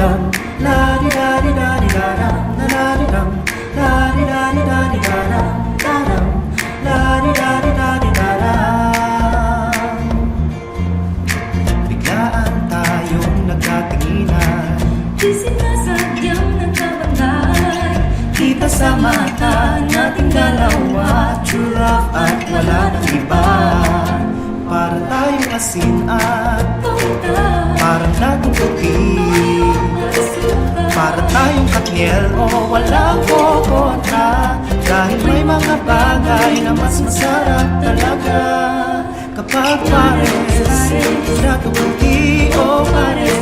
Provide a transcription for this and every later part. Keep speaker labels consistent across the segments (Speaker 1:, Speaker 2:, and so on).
Speaker 1: dam, la di da di da di da dam, la di dam, la di da di da di da dam, da dam, la di da di da di da dam. Biglaan tayong nagkatinginan,
Speaker 2: Di sinasadyang nagkabantay.
Speaker 1: kita sa mata nating dalawa, true love at wala nang iba. Para tayong asin at parang natutupi, para tayong katniel o walang kokontra. Dahil may mga bagay na mas masarap talaga kapag pares, natutupi o pares.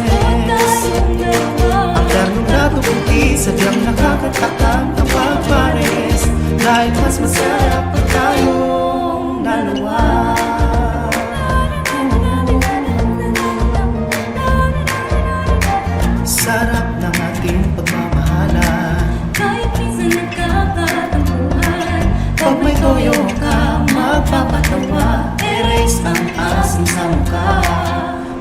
Speaker 1: Ang ternong natutupi sadyang nakakatakam kapag pares, dahil mas masarap pa tayong dalawa. Sarap ng ating pagmamahalan,
Speaker 2: Kahit minsan nagkakatampuhan.
Speaker 1: pag may toyo ka, magpapatawa. Erase ang asim sa mukha,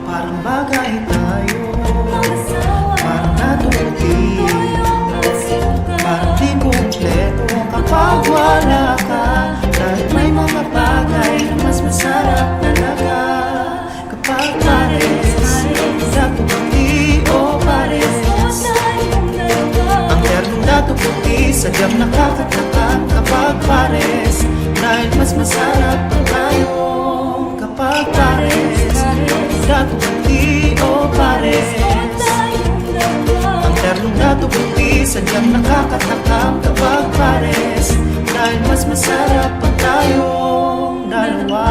Speaker 1: parang bagay tayo,
Speaker 2: Mag-asawa,
Speaker 1: parang natutupi,
Speaker 2: tuyong magsuka.
Speaker 1: parang di kumpleto kapag wala ka. Dahil may mga bagay na mas masarap talaga kapag pares, natutupi o pares. Ang ternong natutupi sadyang nakakatakam kapag pares, dahil mas masarap pa tayo kapag pares, natutupi o pares. Ang ternong natutupi sadyang nakakatakam kapag pares, dahil mas masarap pa tayong dalawa.